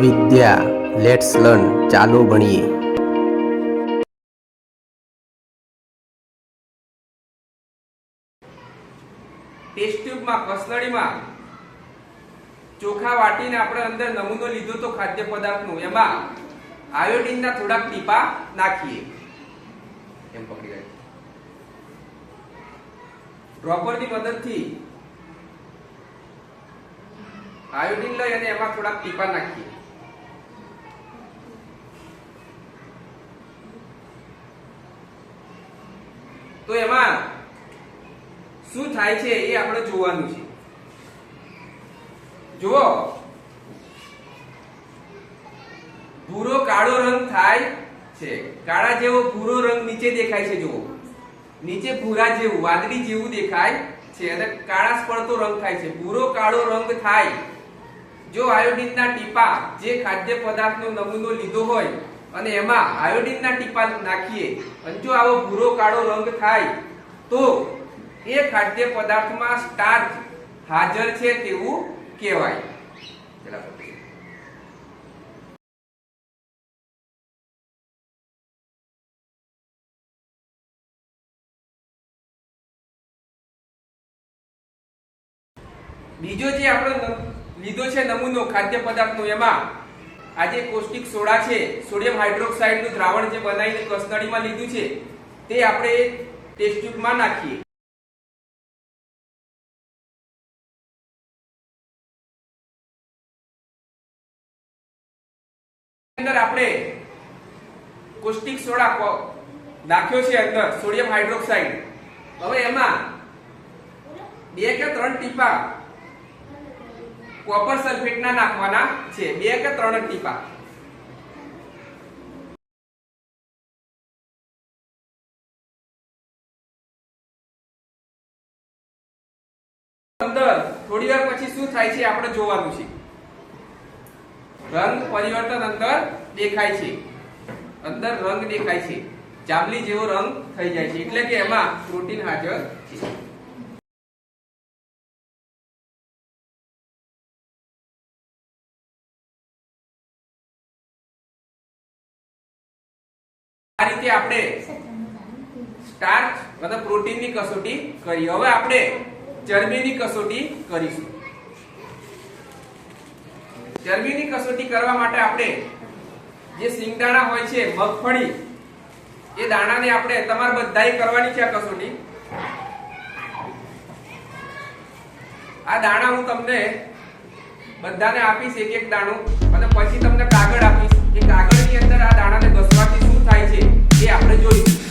Vidya let's learn ચાલો ભણીએ। Test ટ્યુબમાં કસનળીમાં ચોખા વાટીને આપણે અંદર નમૂનો લીધો તો ખાદ્ય પદાર્થનો, એમાં આયોડિનના થોડાક ટીપા નાખીએ। એમ પકડી રાખ। ડ્રોપરની મદદથી આયોડિન લઈ અને એમાં થોડાક ટીપા નાખીએ। તો એમાં શું થાય છે એ આપણે જોવાનું છે। જુઓ, ભૂરો કાળો રંગ થાય છે, કાળા જેવો ભૂરો રંગ નીચે દેખાય છે। જુઓ, નીચે ભૂરા જેવું વાદળી જેવું દેખાય છે અને કાળાશ પડતો રંગ થાય છે, ભૂરો કાળો રંગ થાય। જો આયોડિનના ટીપા જે ખાદ્ય પદાર્થનો નમૂનો લીધો હોય અને એમાં આયોડિનના ટીપા નાખીએ અને જો આવો ભૂરો કાળો રંગ થાય તો એ ખાદ્ય પદાર્થમાં સ્ટાર્ચ હાજર છે તેવું કહેવાય। બીજો જે આપણે લીધો છે નમૂનો ખાદ્ય પદાર્થનો, એમાં આજે કોસ્ટિક સોડા છે, સોડિયમ હાઇડ્રોક્સાઇડ નું દ્રાવણ જે બનાવીને કસનળીમાં લીધું છે તે આપણે ટેસ્ટ ટ્યુબમાં નાખીએ। અંદર આપણે કોસ્ટિક સોડા નાખ્યો છે, અંદર સોડિયમ હાઇડ્રોક્સાઇડ। હવે એમાં 2 કે 3 ટીપા કોપર સલ્ફેટના નાખવાના છે, 2 કે 3 ટીપા। અંદર થોડી વાર પછી શું થાય છે આપણે જોવાનું છે। રંગ પરિવર્તન અંદર દેખાય છે, અંદર રંગ દેખાય છે, જાંબલી જેવો રંગ થઈ જાય છે, એટલે કે એમાં પ્રોટીન હાજર છે। આ રીતે આપણે સ્ટાર્ચ અને પ્રોટીનની કસોટી કરી। હવે આપણે ચરબીની કસોટી કરીશું। ચરબીની કસોટી કરવા માટે આપણે જે સિંગદાણા હોય છે, મગફળી, એ દાણાને આપણે તમારે બધાએ કરવાની છે આ કસોટી। આ દાણા હું તમને બધાને આપીશ, એક એક દાણું, અને પછી તમને કાગળ આપીશ। એ કાગળની અંદર આ દાણાને ઘસવાથી શું થાય છે એ આપણે જોઈશું।